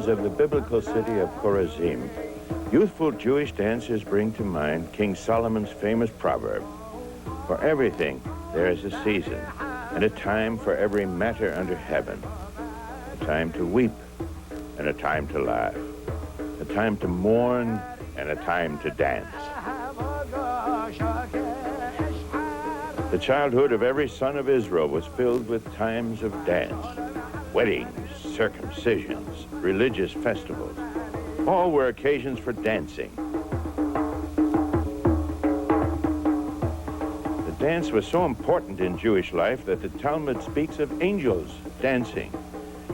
images of the biblical city of Chorazim, youthful Jewish dancers bring to mind King Solomon's famous proverb, "For everything there is a season, and a time for every matter under heaven, a time to weep and a time to laugh, a time to mourn and a time to dance." The childhood of every son of Israel was filled with times of dance. Weddings, circumcisions, religious festivals, all were occasions for dancing. The dance was so important in Jewish life that the Talmud speaks of angels dancing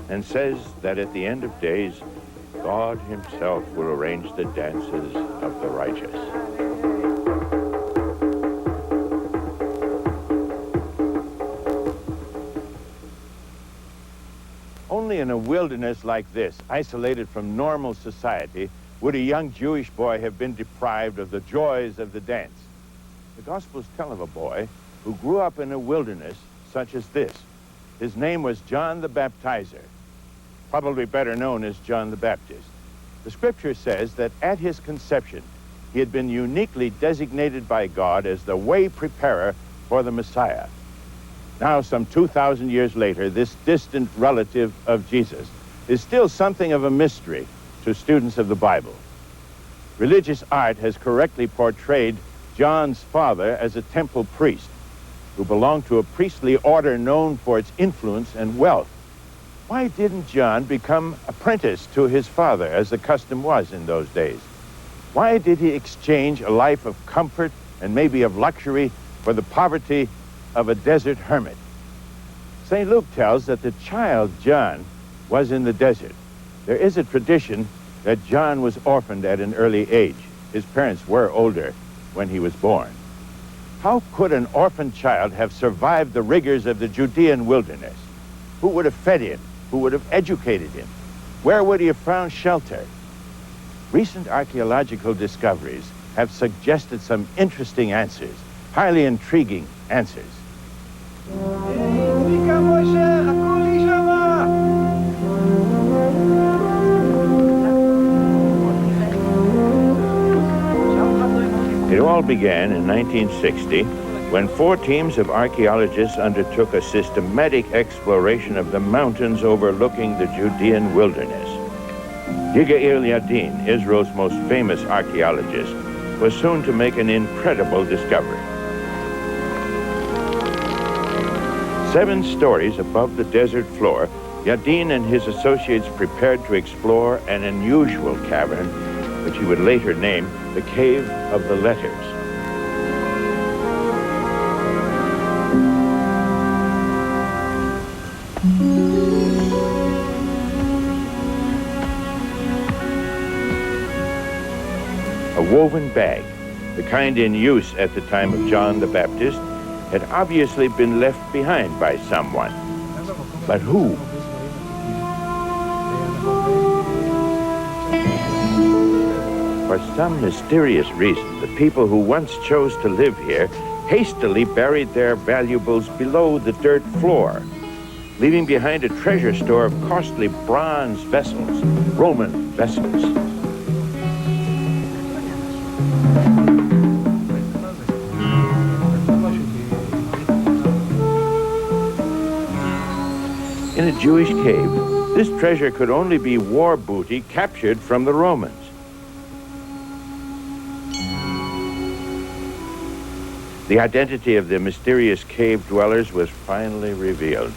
and says that at the end of days, God himself will arrange the dances of the righteous. Only in a wilderness like this, isolated from normal society, would a young Jewish boy have been deprived of the joys of the dance. The Gospels tell of a boy who grew up in a wilderness such as this. His name was John the Baptizer, probably better known as John the Baptist. The scripture says that at his conception, he had been uniquely designated by God as the way preparer for the Messiah. Now, some 2,000 years later, this distant relative of Jesus is still something of a mystery to students of the Bible. Religious art has correctly portrayed John's father as a temple priest who belonged to a priestly order known for its influence and wealth. Why didn't John become apprentice to his father, as the custom was in those days? Why did he exchange a life of comfort and maybe of luxury for the poverty of a desert hermit? St. Luke tells that the child John was in the desert. There is a tradition that John was orphaned at an early age. His parents were older when he was born. How could an orphaned child have survived the rigors of the Judean wilderness? Who would have fed him? Who would have educated him? Where would he have found shelter? Recent archaeological discoveries have suggested some interesting answers, highly intriguing answers. It all began in 1960 when 4 teams of archaeologists undertook a systematic exploration of the mountains overlooking the Judean wilderness. Yigael Yadin, Israel's most famous archaeologist, was soon to make an incredible discovery. 7 stories above the desert floor, Yadin and his associates prepared to explore an unusual cavern, which he would later name the Cave of the Letters. A woven bag, the kind in use at the time of John the Baptist, had obviously been left behind by someone. But who? For some mysterious reason, the people who once chose to live here hastily buried their valuables below the dirt floor, leaving behind a treasure store of costly bronze vessels, Roman vessels. In a Jewish cave, this treasure could only be war booty captured from the Romans. The identity of the mysterious cave dwellers was finally revealed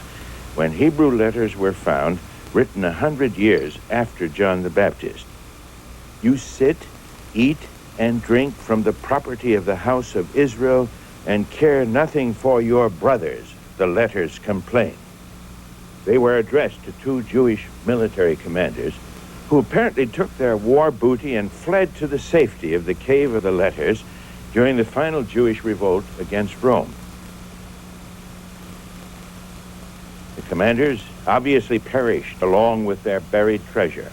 when Hebrew letters were found, written 100 years after John the Baptist. "You sit, eat, and drink from the property of the house of Israel, and care nothing for your brothers," the letters complain. They were addressed to 2 Jewish military commanders who apparently took their war booty and fled to the safety of the Cave of the Letters during the final Jewish revolt against Rome. The commanders obviously perished along with their buried treasure.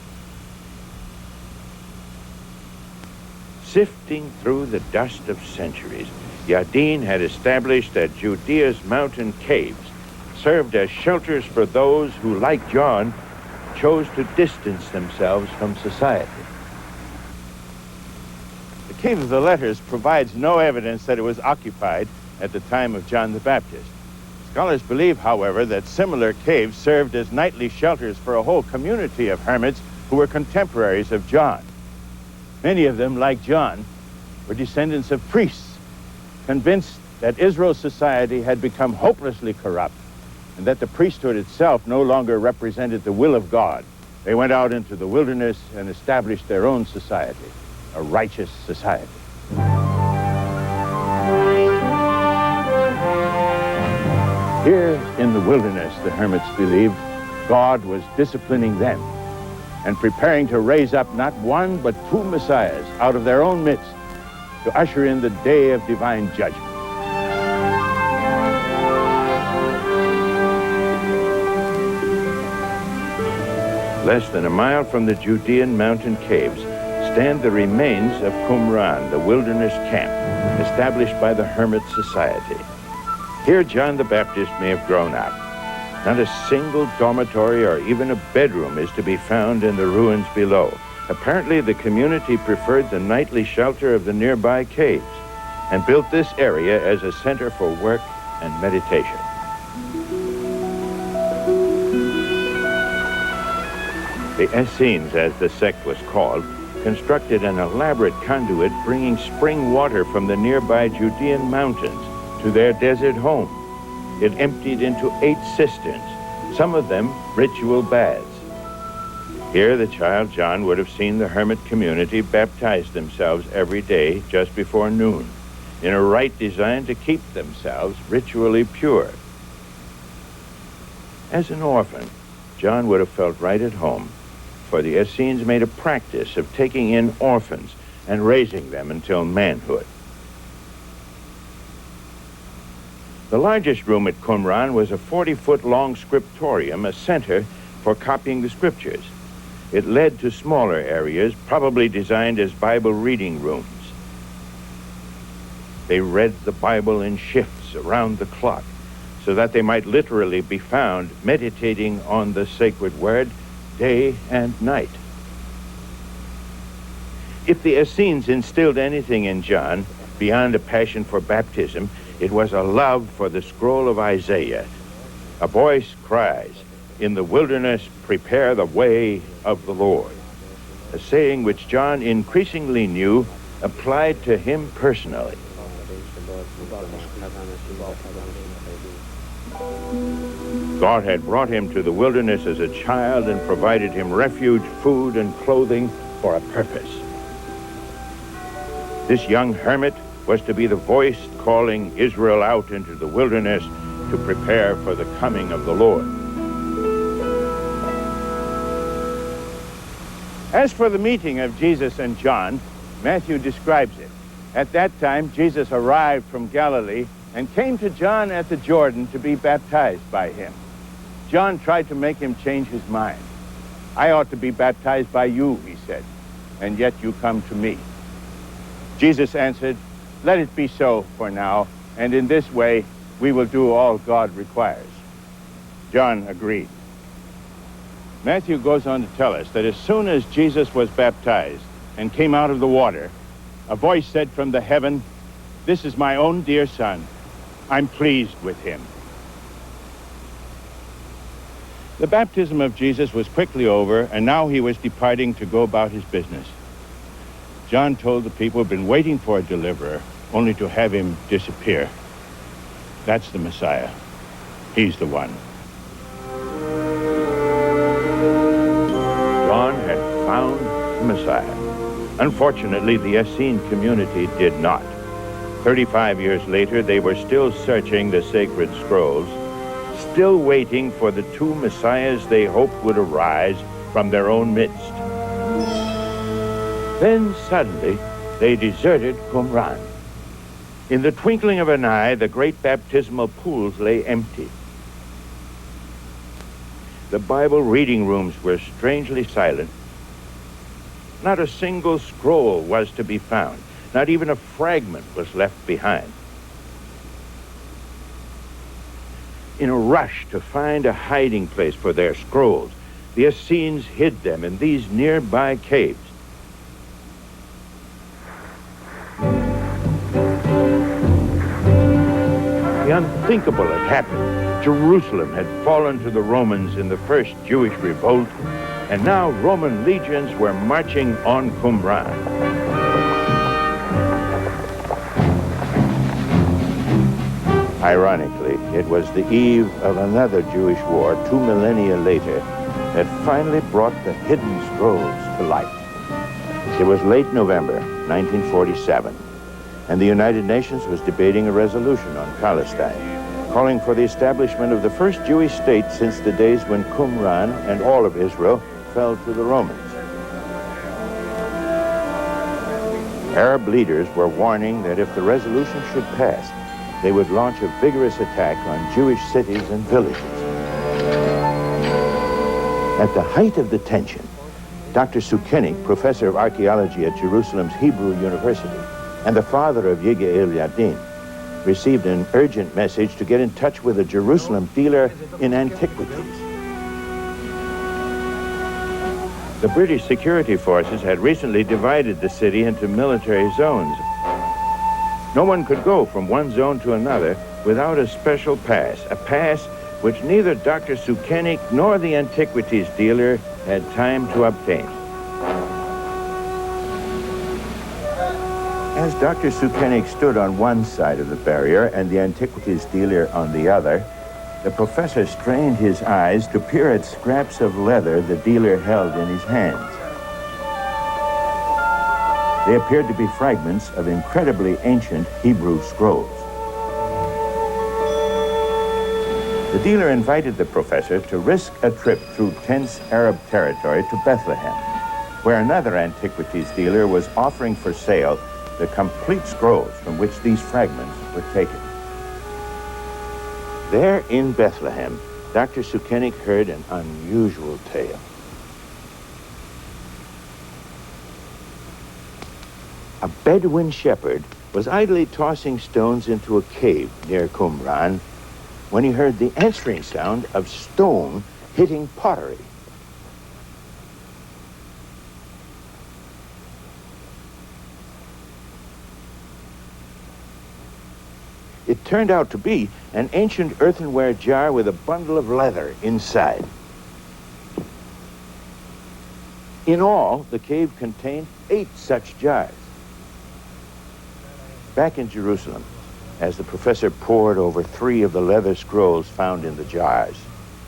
Sifting through the dust of centuries, Yadin had established that Judea's mountain caves served as shelters for those who, like John, chose to distance themselves from society. The Cave of the Letters provides no evidence that it was occupied at the time of John the Baptist. Scholars believe, however, that similar caves served as nightly shelters for a whole community of hermits who were contemporaries of John. Many of them, like John, were descendants of priests, convinced that Israel's society had become hopelessly corrupt and that the priesthood itself no longer represented the will of God. They went out into the wilderness and established their own society, a righteous society. Here in the wilderness, the hermits believed, God was disciplining them and preparing to raise up not one but two messiahs out of their own midst to usher in the day of divine judgment. Less than a mile from the Judean mountain caves stand the remains of Qumran, the wilderness camp established by the Hermit Society. Here John the Baptist may have grown up. Not a single dormitory or even a bedroom is to be found in the ruins below. Apparently, the community preferred the nightly shelter of the nearby caves and built this area as a center for work and meditation. The Essenes, as the sect was called, constructed an elaborate conduit bringing spring water from the nearby Judean mountains to their desert home. It emptied into 8 cisterns, some of them ritual baths. Here the child John would have seen the hermit community baptize themselves every day just before noon, in a rite designed to keep themselves ritually pure. As an orphan, John would have felt right at home, for the Essenes made a practice of taking in orphans and raising them until manhood. The largest room at Qumran was a 40-foot-long scriptorium, a center for copying the scriptures. It led to smaller areas, probably designed as Bible reading rooms. They read the Bible in shifts around the clock, so that they might literally be found meditating on the sacred word day and night. If the Essenes instilled anything in John beyond a passion for baptism, it was a love for the scroll of Isaiah. A voice cries, "In the wilderness, prepare the way of the Lord," a saying which John increasingly knew applied to him personally. God had brought him to the wilderness as a child and provided him refuge, food, and clothing for a purpose. This young hermit was to be the voice calling Israel out into the wilderness to prepare for the coming of the Lord. As for the meeting of Jesus and John, Matthew describes it. At that time, Jesus arrived from Galilee and came to John at the Jordan to be baptized by him. John tried to make him change his mind. "I ought to be baptized by you," he said, "and yet you come to me." Jesus answered, "Let it be so for now, and in this way we will do all God requires." John agreed. Matthew goes on to tell us that as soon as Jesus was baptized and came out of the water, a voice said from the heaven, "This is my own dear son. I'm pleased with him." The baptism of Jesus was quickly over, and now he was departing to go about his business. John told the people who had been waiting for a deliverer, only to have him disappear. That's the Messiah. He's the one. John had found the Messiah. Unfortunately, the Essene community did not. 35 years later, they were still searching the sacred scrolls, still waiting for the two messiahs they hoped would arise from their own midst. Then suddenly, they deserted Qumran. In the twinkling of an eye, the great baptismal pools lay empty. The Bible reading rooms were strangely silent. Not a single scroll was to be found. Not even a fragment was left behind. In a rush to find a hiding place for their scrolls, the Essenes hid them in these nearby caves. The unthinkable had happened. Jerusalem had fallen to the Romans in the first Jewish revolt, and now Roman legions were marching on Qumran. Ironically, it was the eve of another Jewish war 2 millennia later that finally brought the hidden scrolls to light. It was late November 1947, and the United Nations was debating a resolution on Palestine, calling for the establishment of the first Jewish state since the days when Qumran and all of Israel fell to the Romans. Arab leaders were warning that if the resolution should pass, they would launch a vigorous attack on Jewish cities and villages. At the height of the tension, Dr. Sukenik, professor of archaeology at Jerusalem's Hebrew University and the father of Yigael Yadin, received an urgent message to get in touch with a Jerusalem dealer in antiquities. The British security forces had recently divided the city into military zones. No one could go from one zone to another without a special pass, a pass which neither Dr. Sukenik nor the antiquities dealer had time to obtain. As Dr. Sukenik stood on one side of the barrier and the antiquities dealer on the other, the professor strained his eyes to peer at scraps of leather the dealer held in his hands. They appeared to be fragments of incredibly ancient Hebrew scrolls. The dealer invited the professor to risk a trip through tense Arab territory to Bethlehem, where another antiquities dealer was offering for sale the complete scrolls from which these fragments were taken. There in Bethlehem, Dr. Sukenik heard an unusual tale. A Bedouin shepherd was idly tossing stones into a cave near Qumran when he heard the answering sound of stone hitting pottery. It turned out to be an ancient earthenware jar with a bundle of leather inside. In all, the cave contained 8 such jars. Back in Jerusalem, as the professor pored over 3 of the leather scrolls found in the jars,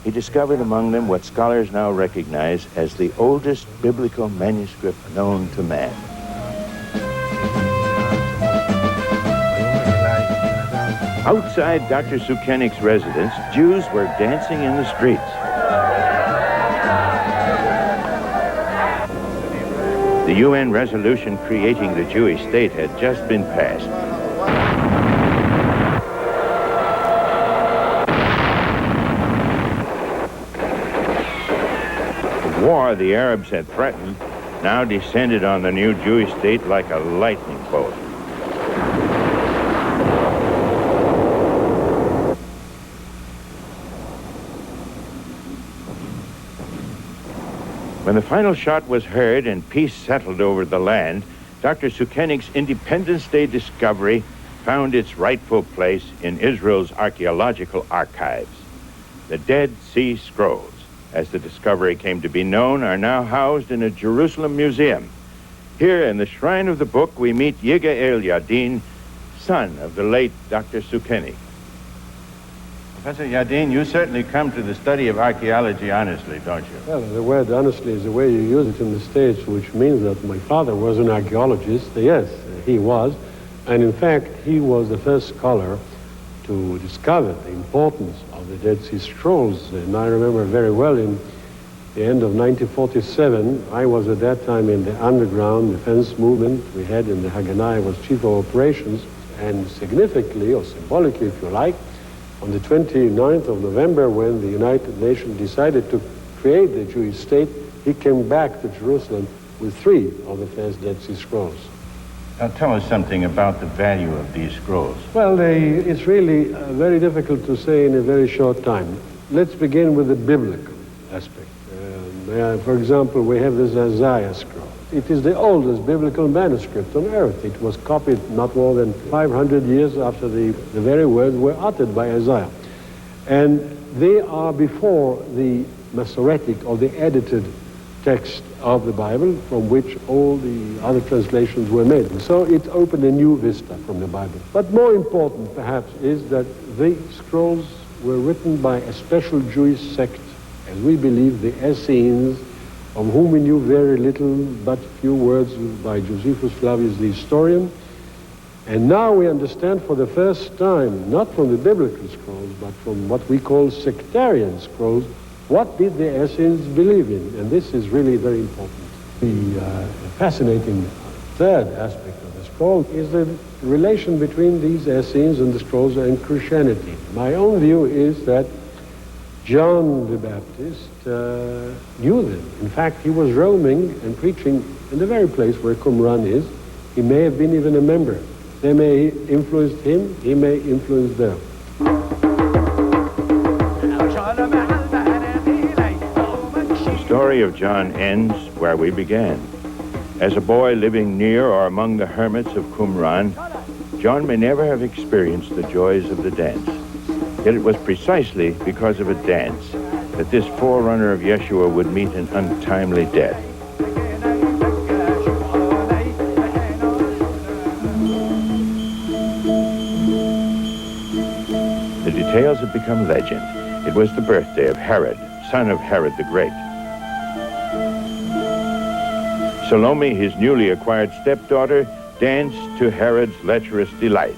he discovered among them what scholars now recognize as the oldest biblical manuscript known to man. Outside Dr. Sukenik's residence, Jews were dancing in the streets. The UN resolution creating the Jewish state had just been passed. The war the Arabs had threatened now descended on the new Jewish state like a lightning bolt. When the final shot was heard and peace settled over the land, Dr. Sukenik's Independence Day discovery found its rightful place in Israel's archaeological archives. The Dead Sea Scrolls, as the discovery came to be known, are now housed in a Jerusalem museum. Here in the Shrine of the Book, we meet Yigael Yadin, son of the late Dr. Sukenik. Professor Yadin, you certainly come to the study of archaeology honestly, don't you? Well, the word honestly is the way you use it in the States, which means that my father was an archaeologist. Yes, he was. And in fact, he was the first scholar to discover the importance of the Dead Sea Scrolls. And I remember very well in the end of 1947, I was at that time in the underground defense movement we had in the Haganah. I was chief of operations. And significantly, or symbolically, if you like, on the 29th of November, when the United Nations decided to create the Jewish state, he came back to Jerusalem with 3 of the first Dead Sea Scrolls. Now tell us something about the value of these scrolls. Well, it's really very difficult to say in a very short time. Let's begin with the biblical. aspect. For example, we have this Isaiah scroll. It is the oldest biblical manuscript on earth. It was copied not more than 500 years after the very words were uttered by Isaiah. And they are before the Masoretic or the edited text of the Bible from which all the other translations were made. And so it opened a new vista from the Bible. But more important, perhaps, is that the scrolls were written by a special Jewish sect, as we believe, the Essenes, of whom we knew very little but few words by Josephus Flavius the historian. And now we understand for the first time, not from the biblical scrolls, but from what we call sectarian scrolls, what did the Essenes believe in? And this is really very important. The fascinating third aspect of the scroll is the relation between these Essenes and the scrolls and Christianity. My own view is that John the Baptist knew them. In fact, he was roaming and preaching in the very place where Qumran is. He may have been even a member. They may influence him, he may influence them. The story of John ends where we began. As a boy living near or among the hermits of Qumran, John may never have experienced the joys of the dance. Yet it was precisely because of a dance that this forerunner of Yeshua would meet an untimely death. The details have become legend. It was the birthday of Herod, son of Herod the Great. Salome, his newly acquired stepdaughter, danced to Herod's lecherous delight.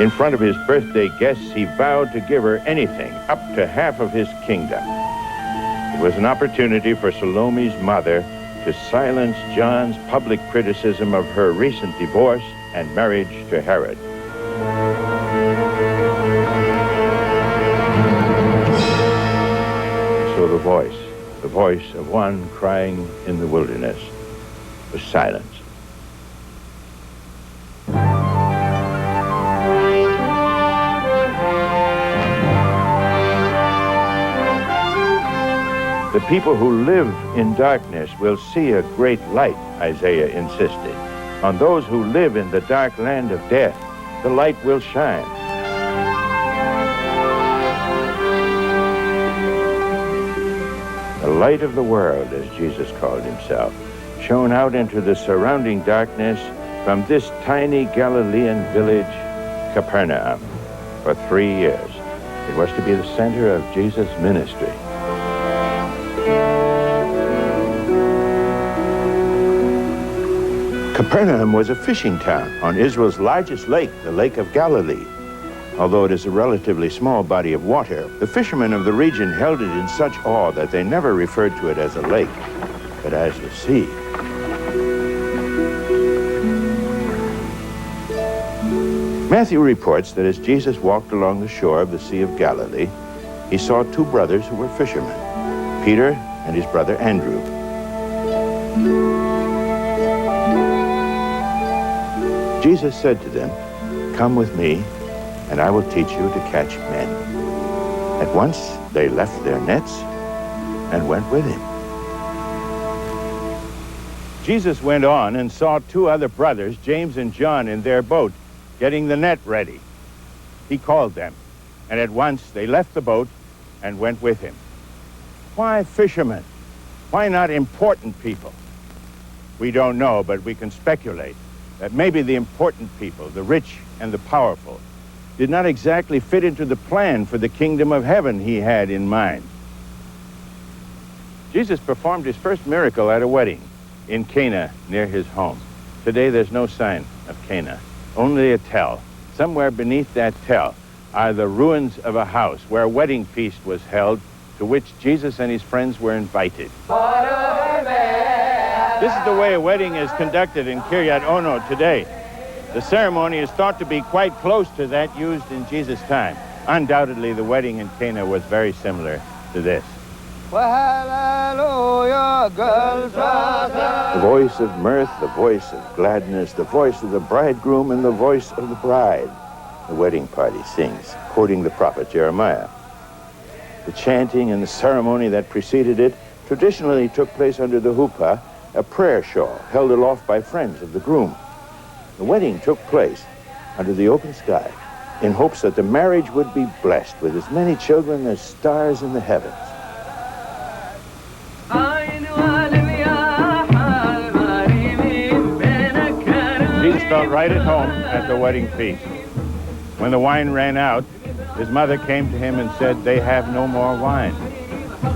In front of his birthday guests, he vowed to give her anything, up to half of his kingdom. It was an opportunity for Salome's mother to silence John's public criticism of her recent divorce and marriage to Herod. So the voice of one crying in the wilderness, was silenced. The people who live in darkness will see a great light, Isaiah insisted. On those who live in the dark land of death, the light will shine. The light of the world, as Jesus called himself, shone out into the surrounding darkness from this tiny Galilean village, Capernaum, for 3 years. It was to be the center of Jesus' ministry. Capernaum was a fishing town on Israel's largest lake, the Lake of Galilee. Although it is a relatively small body of water, the fishermen of the region held it in such awe that they never referred to it as a lake, but as the sea. Matthew reports that as Jesus walked along the shore of the Sea of Galilee, he saw two brothers who were fishermen, Peter and his brother Andrew. Jesus said to them, "Come with me, and I will teach you to catch men." At once they left their nets and went with him. Jesus went on and saw two other brothers, James and John, in their boat, getting the net ready. He called them, and at once they left the boat and went with him. Why fishermen? Why not important people? We don't know, but we can speculate that maybe the important people, the rich and the powerful, did not exactly fit into the plan for the kingdom of heaven he had in mind. Jesus performed his first miracle at a wedding in Cana near his home. Today there's no sign of Cana, only a tell. Somewhere beneath that tell are the ruins of a house where a wedding feast was held to which Jesus and his friends were invited. This is the way a wedding is conducted in Kiryat Ono today. The ceremony is thought to be quite close to that used in Jesus' time. Undoubtedly, the wedding in Cana was very similar to this. The voice of mirth, the voice of gladness, the voice of the bridegroom, and the voice of the bride. The wedding party sings, quoting the prophet Jeremiah. The chanting and the ceremony that preceded it traditionally took place under the huppah, a prayer shawl held aloft by friends of the groom. The wedding took place under the open sky in hopes that the marriage would be blessed with as many children as stars in the heavens. Jesus felt right at home at the wedding feast. When the wine ran out, his mother came to him and said, "They have no more wine."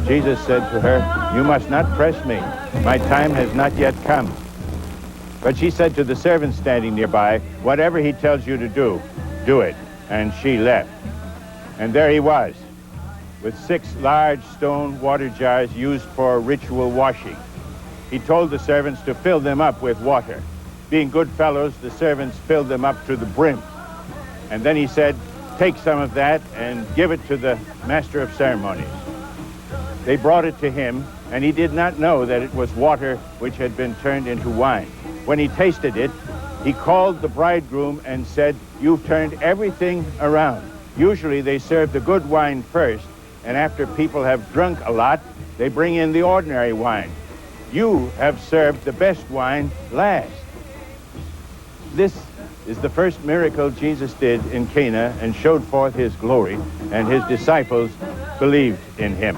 Jesus said to her, "You must not press me. My time has not yet come." But she said to the servant standing nearby, "Whatever he tells you to do, do it." And she left. And there he was, with 6 large stone water jars used for ritual washing. He told the servants to fill them up with water. Being good fellows, the servants filled them up to the brim. And then he said, "Take some of that and give it to the master of ceremonies." They brought it to him, and he did not know that it was water which had been turned into wine. When he tasted it, he called the bridegroom and said, "You've turned everything around." Usually they serve the good wine first, and after people have drunk a lot, they bring in the ordinary wine. You have served the best wine last. This is the first miracle Jesus did in Cana and showed forth his glory, and his disciples believed in him.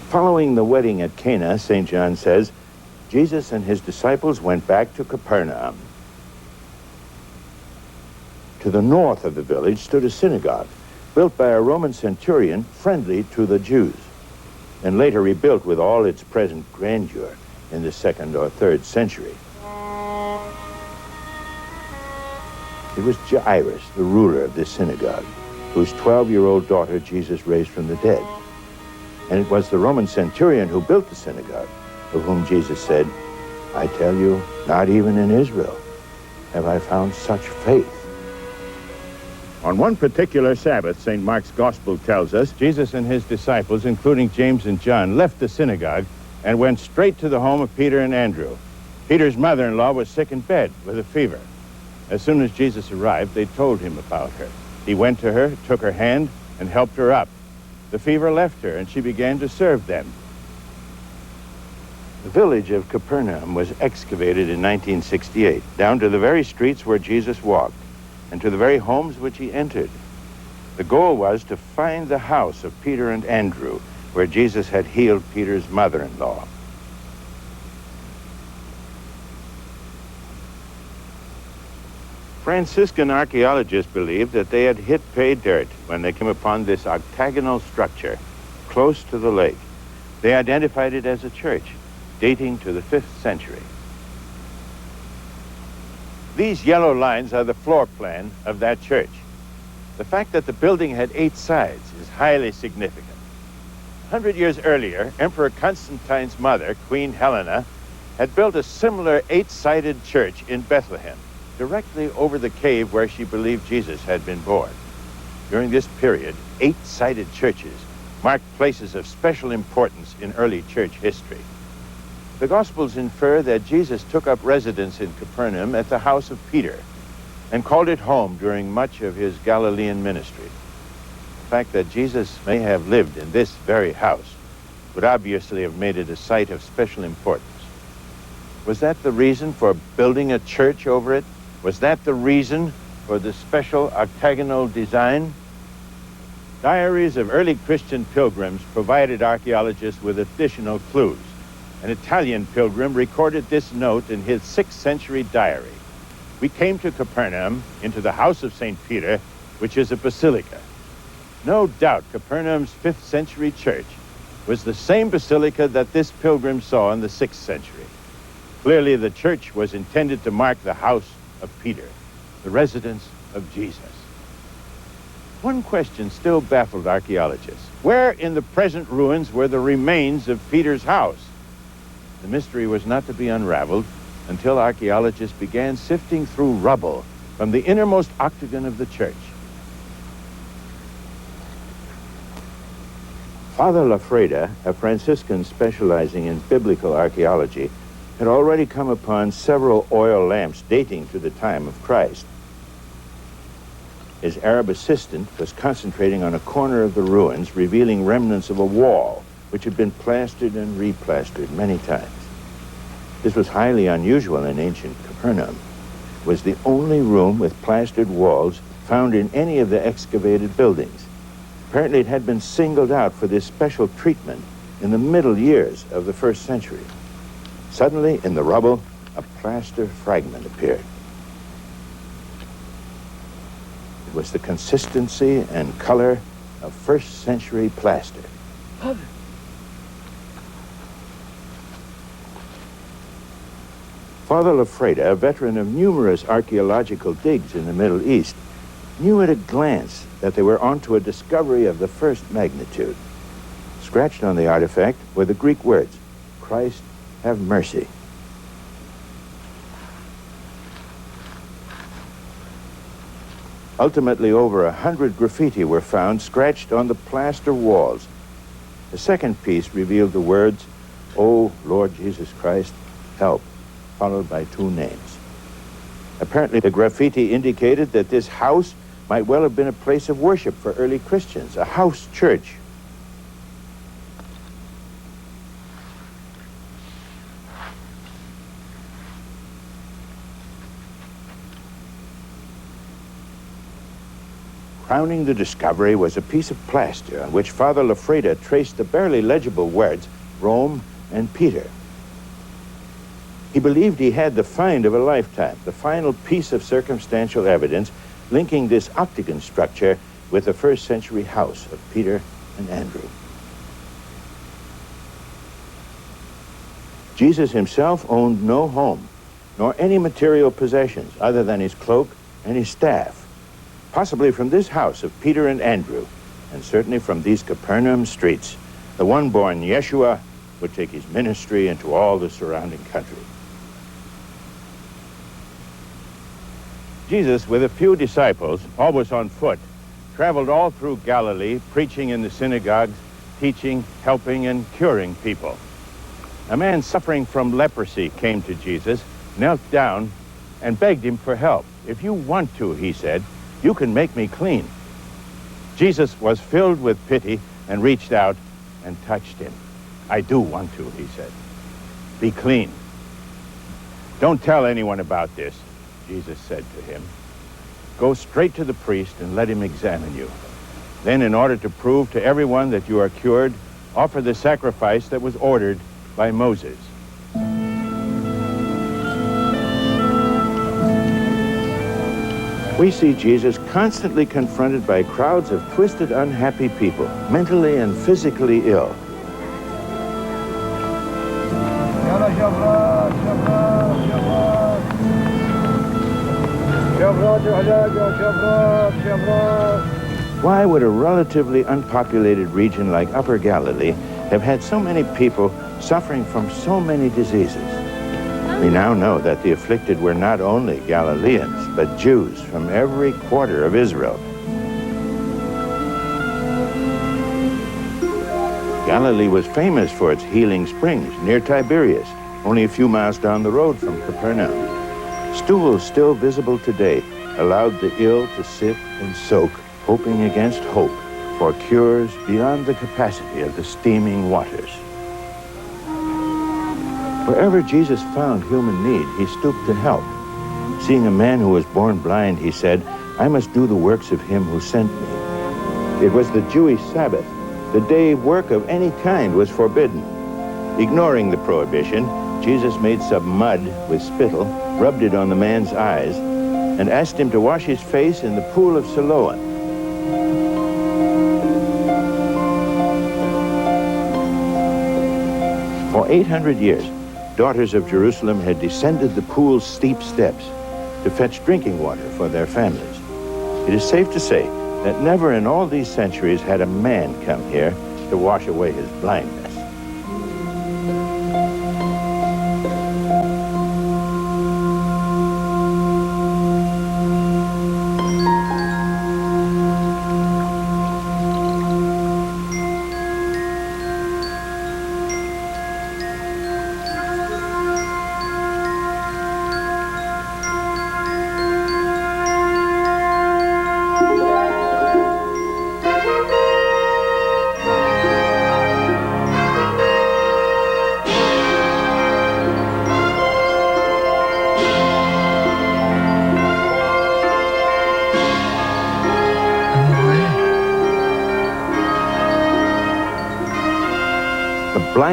Following the wedding at Cana, St. John says, Jesus and his disciples went back to Capernaum. To the north of the village stood a synagogue, built by a Roman centurion friendly to the Jews, and later rebuilt with all its present grandeur in the 2nd or 3rd century. It was Jairus, the ruler of this synagogue, whose 12-year-old daughter Jesus raised from the dead. And it was the Roman centurion who built the synagogue, of whom Jesus said, "I tell you, not even in Israel have I found such faith." On one particular Sabbath, St. Mark's Gospel tells us, Jesus and his disciples, including James and John, left the synagogue and went straight to the home of Peter and Andrew. Peter's mother-in-law was sick in bed with a fever. As soon as Jesus arrived, they told him about her. He went to her, took her hand, and helped her up. The fever left her, and she began to serve them. The village of Capernaum was excavated in 1968, down to the very streets where Jesus walked, and to the very homes which he entered. The goal was to find the house of Peter and Andrew, where Jesus had healed Peter's mother-in-law. Franciscan archaeologists believed that they had hit pay dirt when they came upon this octagonal structure close to the lake. They identified it as a church, dating to the 5th century. These yellow lines are the floor plan of that church. The fact that the building had 8 sides is highly significant. 100 years earlier, Emperor Constantine's mother, Queen Helena, had built a similar 8-sided church in Bethlehem, directly over the cave where she believed Jesus had been born. During this period, 8-sided churches marked places of special importance in early church history. The Gospels infer that Jesus took up residence in Capernaum at the house of Peter and called it home during much of his Galilean ministry. The fact that Jesus may have lived in this very house would obviously have made it a site of special importance. Was that the reason for building a church over it? Was that the reason for the special octagonal design? Diaries of early Christian pilgrims provided archaeologists with additional clues. An Italian pilgrim recorded this note in his 6th century diary. "We came to Capernaum, into the house of St. Peter, which is a basilica." No doubt Capernaum's 5th century church was the same basilica that this pilgrim saw in the 6th century. Clearly, the church was intended to mark the house of Peter, the residence of Jesus. One question still baffled archaeologists. Where in the present ruins were the remains of Peter's house? The mystery was not to be unraveled until archaeologists began sifting through rubble from the innermost octagon of the church. Father Lafreda, a Franciscan specializing in biblical archaeology, had already come upon several oil lamps dating to the time of Christ. His Arab assistant was concentrating on a corner of the ruins, revealing remnants of a wall which had been plastered and replastered many times. This was highly unusual in ancient Capernaum. It was the only room with plastered walls found in any of the excavated buildings. Apparently it had been singled out for this special treatment in the middle years of the 1st century. Suddenly, in the rubble, a plaster fragment appeared. It was the consistency and color of 1st century plaster. Father Lafreda, a veteran of numerous archaeological digs in the Middle East, knew at a glance that they were onto a discovery of the first magnitude. Scratched on the artifact were the Greek words, "Christ, have mercy." Ultimately, over 100 graffiti were found scratched on the plaster walls. The second piece revealed the words, "O Lord Jesus Christ, help," followed by 2 names. Apparently, the graffiti indicated that this house might well have been a place of worship for early Christians, a house church. Crowning the discovery was a piece of plaster on which Father Lafreda traced the barely legible words, Rome and Peter. He believed he had the find of a lifetime, the final piece of circumstantial evidence linking this octagon structure with the 1st century house of Peter and Andrew. Jesus himself owned no home, nor any material possessions other than his cloak and his staff. Possibly from this house of Peter and Andrew, and certainly from these Capernaum streets, the one born Yeshua would take his ministry into all the surrounding country. Jesus, with a few disciples, always on foot, traveled all through Galilee, preaching in the synagogues, teaching, helping, and curing people. A man suffering from leprosy came to Jesus, knelt down, and begged him for help. "If you want to," he said, "you can make me clean." Jesus was filled with pity and reached out and touched him. "I do want to," he said. "Be clean." "Don't tell anyone about this," Jesus said to him. "Go straight to the priest and let him examine you. Then, in order to prove to everyone that you are cured, offer the sacrifice that was ordered by Moses." We see Jesus constantly confronted by crowds of twisted, unhappy people, mentally and physically ill. Why would a relatively unpopulated region like Upper Galilee have had so many people suffering from so many diseases? We now know that the afflicted were not only Galileans, but Jews from every quarter of Israel. Galilee was famous for its healing springs near Tiberias, only a few miles down the road from Capernaum. Stools still visible today allowed the ill to sit and soak, hoping against hope for cures beyond the capacity of the steaming waters. Wherever Jesus found human need, he stooped to help. Seeing a man who was born blind, he said, "I must do the works of him who sent me." It was the Jewish Sabbath. The day work of any kind was forbidden. Ignoring the prohibition, Jesus made some mud with spittle, rubbed it on the man's eyes, and asked him to wash his face in the pool of Siloam. For 800 years, daughters of Jerusalem had descended the pool's steep steps to fetch drinking water for their families. It is safe to say that never in all these centuries had a man come here to wash away his blindness.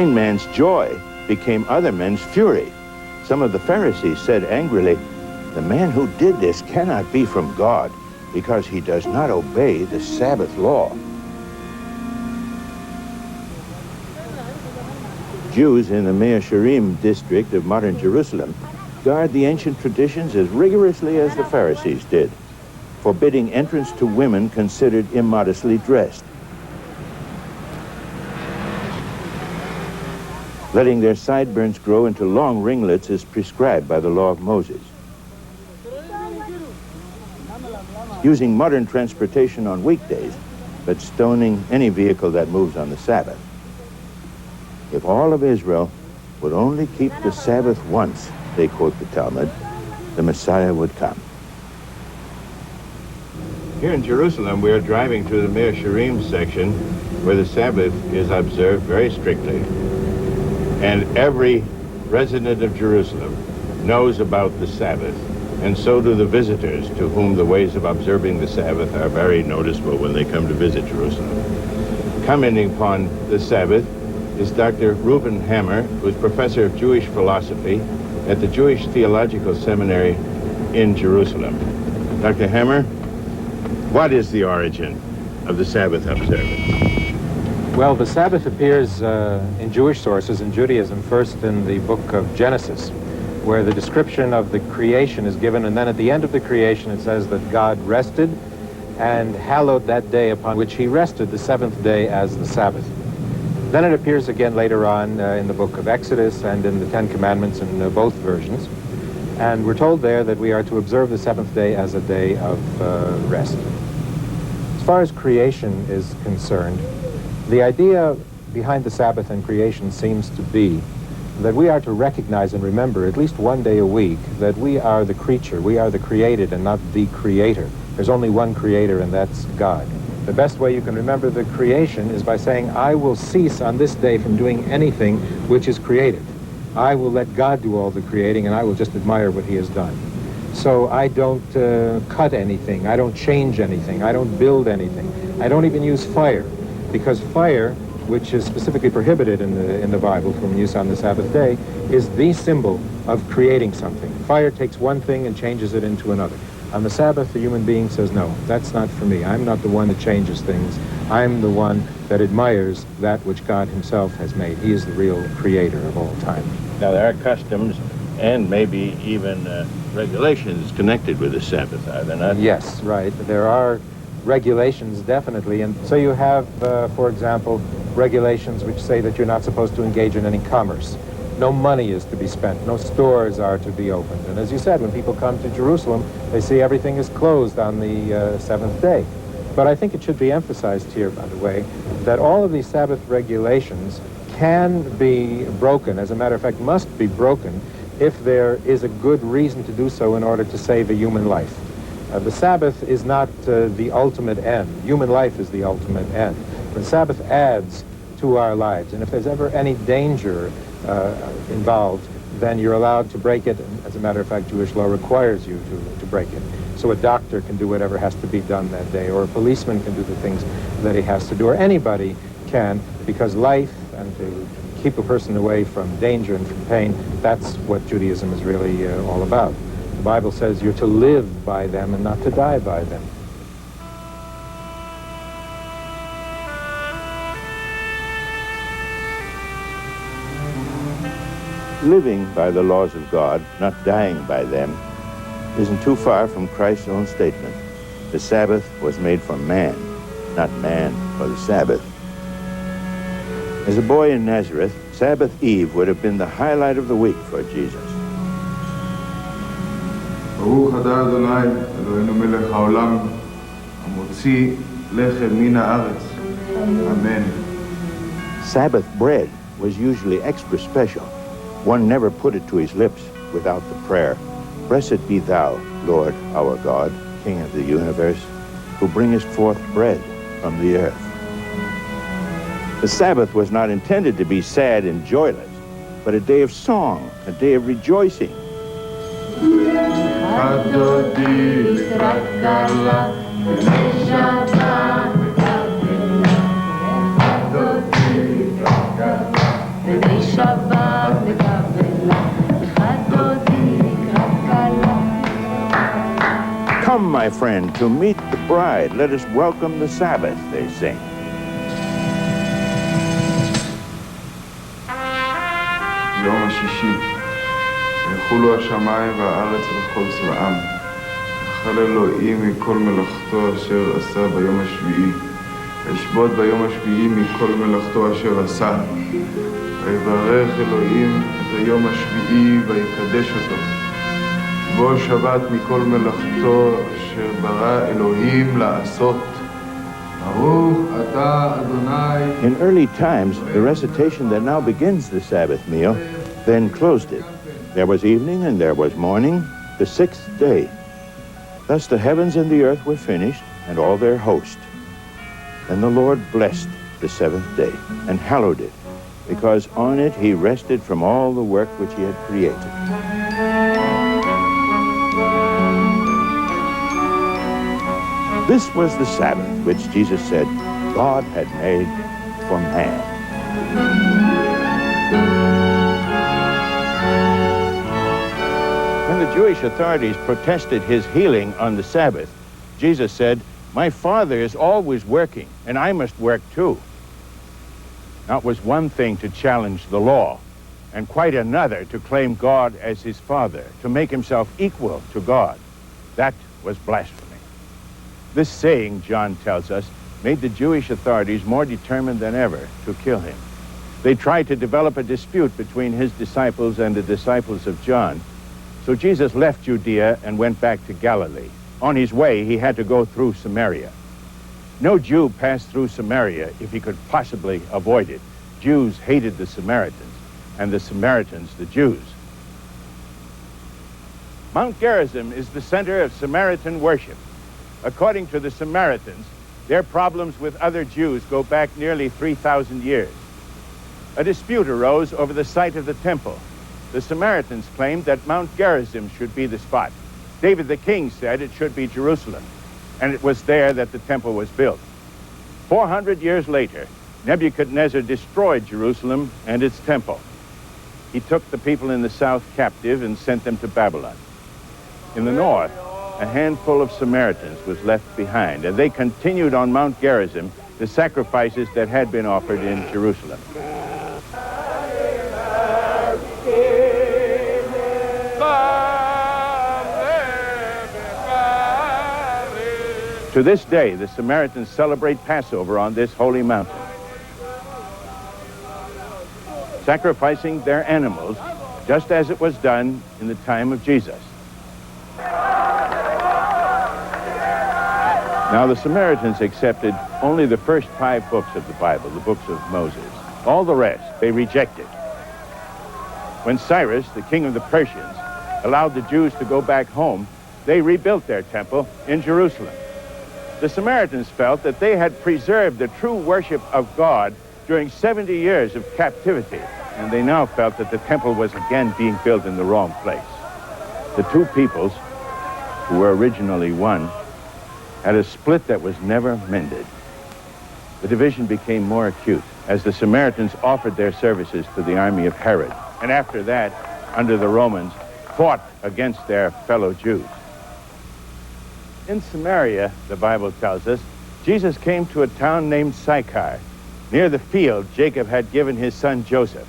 blind man's joy became other men's fury. Some of the Pharisees said angrily, "The man who did this cannot be from God, because he does not obey the Sabbath law." Jews in the Mea Shearim district of modern Jerusalem guard the ancient traditions as rigorously as the Pharisees did, forbidding entrance to women considered immodestly dressed. Letting their sideburns grow into long ringlets is prescribed by the law of Moses. Using modern transportation on weekdays, but stoning any vehicle that moves on the Sabbath. If all of Israel would only keep the Sabbath once, they quote the Talmud, the Messiah would come. Here in Jerusalem, we are driving through the Mea Shearim section where the Sabbath is observed very strictly. And every resident of Jerusalem knows about the Sabbath, and so do the visitors to whom the ways of observing the Sabbath are very noticeable when they come to visit Jerusalem. Commenting upon the Sabbath is Dr. Reuben Hammer, who is professor of Jewish philosophy at the Jewish Theological Seminary in Jerusalem. Dr. Hammer, what is the origin of the Sabbath observance? Well, the Sabbath appears in Jewish sources, in Judaism, first in the book of Genesis, where the description of the creation is given, and then at the end of the creation it says that God rested and hallowed that day upon which he rested, the seventh day, as the Sabbath. Then it appears again later on in the book of Exodus and in the Ten Commandments in both versions, and we're told there that we are to observe the seventh day as a day of rest. As far as creation is concerned, the idea behind the Sabbath and creation seems to be that we are to recognize and remember at least one day a week that we are the creature, we are the created and not the creator. There's only one creator, and that's God. The best way you can remember the creation is by saying, I will cease on this day from doing anything which is created. I will let God do all the creating, and I will just admire what he has done. So I don't cut anything, I don't change anything, I don't build anything. I don't even use fire. Because fire, which is specifically prohibited in the Bible from use on the Sabbath day, is the symbol of creating something. Fire takes one thing and changes it into another. On the Sabbath, the human being says, no, that's not for me. I'm not the one that changes things. I'm the one that admires that which God himself has made. He is the real creator of all time. Now, there are customs and maybe even regulations connected with the Sabbath, are there not? Yes, right. There are regulations, definitely. And so you have, for example, regulations which say that you're not supposed to engage in any commerce. No money is to be spent. No stores are to be opened. And as you said, when people come to Jerusalem, they see everything is closed on the seventh day. But I think it should be emphasized here, by the way, that all of these Sabbath regulations can be broken, as a matter of fact, must be broken, if there is a good reason to do so in order to save a human life. The Sabbath is not the ultimate end. Human life is the ultimate end. The Sabbath adds to our lives, and if there's ever any danger involved, then you're allowed to break it. As a matter of fact, Jewish law requires you to break it. So a doctor can do whatever has to be done that day, or a policeman can do the things that he has to do, or anybody can, because life and to keep a person away from danger and from pain, that's what Judaism is really all about. The Bible says you're to live by them and not to die by them. Living by the laws of God, not dying by them, isn't too far from Christ's own statement. The Sabbath was made for man, not man for the Sabbath. As a boy in Nazareth, Sabbath Eve would have been the highlight of the week for Jesus. ברוך אתה אדוני, אלוהינו מלך העולם, המוציא לחם מן הארץ. Amen. Sabbath bread was usually extra special. One never put it to his lips without the prayer, "Blessed be thou, Lord our God, King of the universe, who bringest forth bread from the earth." The Sabbath was not intended to be sad and joyless, but a day of song, a day of rejoicing. my friend, to meet the bride. Let us welcome the Sabbath, they sing. יום השישי, ויחולו השמיים והארץ וכל צבאם. יחל אלוהים מכל מלאכתו אשר עשה ביום השביעי. וישבות ביום השביעי מכל מלאכתו אשר עשה. ויברך אלוהים את היום השביעי ויקדש אותו. בו שבת מכל מלאכתו אשר ברא אלוהים לעשות. ברוך אתה אדוני. In early times, the recitation that now begins the Sabbath meal then closed it. There was evening and there was morning, the sixth day. Thus the heavens and the earth were finished, and all their host. Then the Lord blessed the seventh day and hallowed it, because on it he rested from all the work which he had created. This was the Sabbath which Jesus said God had made for man. When the Jewish authorities protested his healing on the Sabbath, Jesus said, "My Father is always working, and I must work too." Now it was one thing to challenge the law, and quite another to claim God as his Father, to make himself equal to God. That was blasphemy. This saying, John tells us, made the Jewish authorities more determined than ever to kill him. They tried to develop a dispute between his disciples and the disciples of John. So Jesus left Judea and went back to Galilee. On his way, he had to go through Samaria. No Jew passed through Samaria if he could possibly avoid it. Jews hated the Samaritans, and the Samaritans the Jews. Mount Gerizim is the center of Samaritan worship. According to the Samaritans, their problems with other Jews go back nearly 3,000 years. A dispute arose over the site of the temple. The Samaritans claimed that Mount Gerizim should be the spot. David the king said it should be Jerusalem, and it was there that the temple was built. 400 years later, Nebuchadnezzar destroyed Jerusalem and its temple. He took the people in the south captive and sent them to Babylon. In the north, a handful of Samaritans was left behind, and they continued on Mount Gerizim the sacrifices that had been offered in Jerusalem. To this day, the Samaritans celebrate Passover on this holy mountain, sacrificing their animals just as it was done in the time of Jesus. Now, the Samaritans accepted only the first 5 books of the Bible, the books of Moses. All the rest, they rejected. When Cyrus, the king of the Persians, allowed the Jews to go back home, they rebuilt their temple in Jerusalem. The Samaritans felt that they had preserved the true worship of God during 70 years of captivity, and they now felt that the temple was again being built in the wrong place. The two peoples, who were originally one, had a split that was never mended. The division became more acute as the Samaritans offered their services to the army of Herod, and after that, under the Romans, fought against their fellow Jews. In Samaria, the Bible tells us, Jesus came to a town named Sychar, near the field Jacob had given his son Joseph.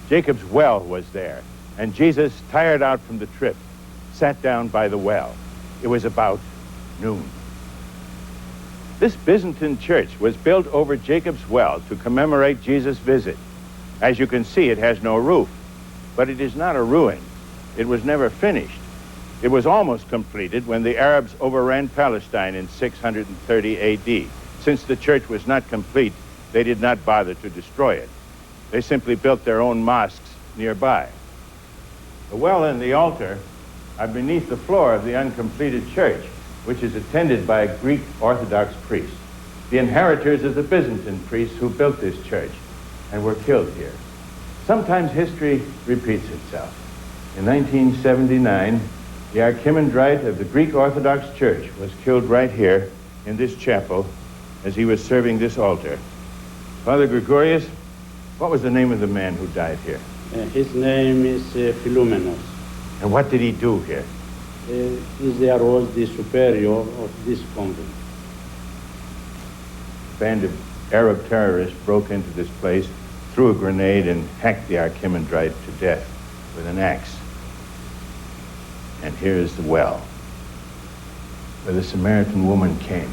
Jacob's well was there, and Jesus, tired out from the trip, sat down by the well. It was about noon. This Byzantine church was built over Jacob's well to commemorate Jesus' visit. As you can see, it has no roof, but it is not a ruin. It was never finished. It was almost completed when the Arabs overran Palestine in 630 AD. Since the church was not complete, they did not bother to destroy it. They simply built their own mosques nearby. The well and the altar are beneath the floor of the uncompleted church, which is attended by a Greek Orthodox priest, the inheritors of the Byzantine priests who built this church and were killed here. Sometimes history repeats itself. In 1979, the archimandrite of the Greek Orthodox Church was killed right here in this chapel as he was serving this altar. Father Gregorius, what was the name of the man who died here? His name is Philomenos. And what did he do here? Israel was the superior of this convent. A band of Arab terrorists broke into this place, threw a grenade, and hacked the Archimandrite to death with an axe. And here is the well, where the Samaritan woman came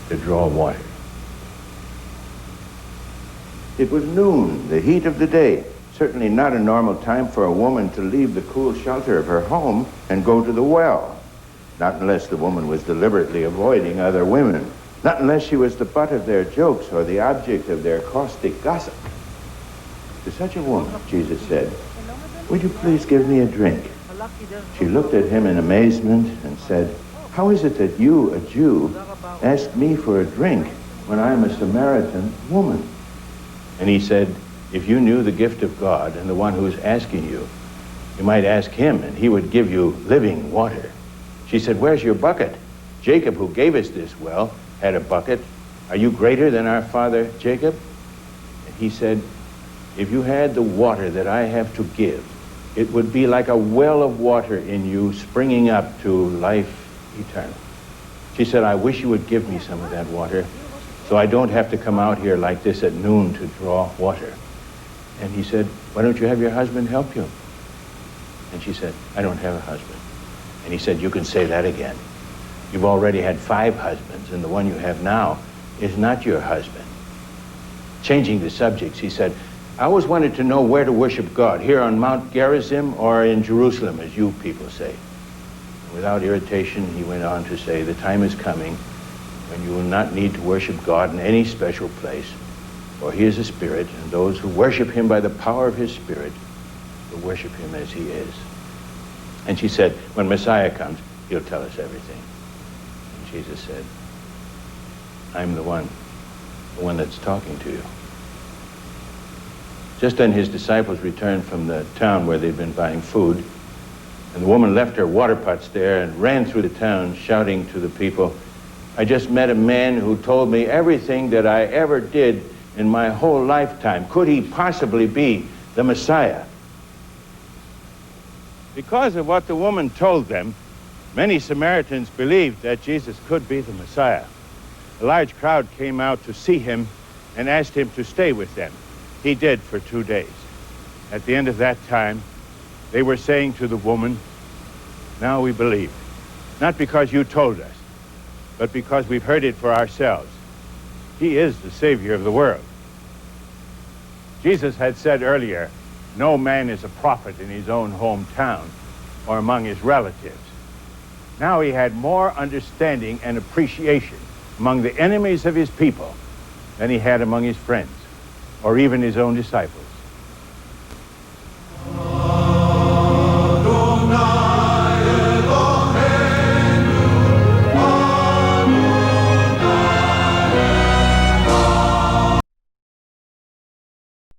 to draw water. It was noon, the heat of the day. Certainly not a normal time for a woman to leave the cool shelter of her home and go to the well. Not unless the woman was deliberately avoiding other women. Not unless she was the butt of their jokes or the object of their caustic gossip. To such a woman, Jesus said, "Would you please give me a drink?" She looked at him in amazement and said, "How is it that you, a Jew, ask me for a drink when I am a Samaritan woman?" And he said, "If you knew the gift of God and the one who is asking you, you might ask him and he would give you living water." She said, "Where's your bucket? Jacob, who gave us this well, had a bucket. Are you greater than our father Jacob?" And he said, "If you had the water that I have to give, it would be like a well of water in you springing up to life eternal." She said, "I wish you would give me some of that water so I don't have to come out here like this at noon to draw water." And he said, "Why don't you have your husband help you?" And she said, "I don't have a husband." And he said, "You can say that again. You've already had 5 husbands, and the one you have now is not your husband." Changing the subjects, he said, "I always wanted to know where to worship God, here on Mount Gerizim or in Jerusalem, as you people say." And without irritation, he went on to say, "The time is coming when you will not need to worship God in any special place, for he is a spirit, and those who worship him by the power of his spirit will worship him as he is." And she said, "When Messiah comes, he'll tell us everything." And Jesus said, "I'm the one that's talking to you." Just then his disciples returned from the town where they'd been buying food, and the woman left her water pots there and ran through the town shouting to the people, "I just met a man who told me everything that I ever did in my whole lifetime. Could he possibly be the Messiah?" Because of what the woman told them, many Samaritans believed that Jesus could be the Messiah. A large crowd came out to see him and asked him to stay with them. He did for 2 days. At the end of that time, they were saying to the woman, "Now we believe, not because you told us, but because we've heard it for ourselves. He is the Savior of the world." Jesus had said earlier, no man is a prophet in his own hometown or among his relatives. Now he had more understanding and appreciation among the enemies of his people than he had among his friends or even his own disciples.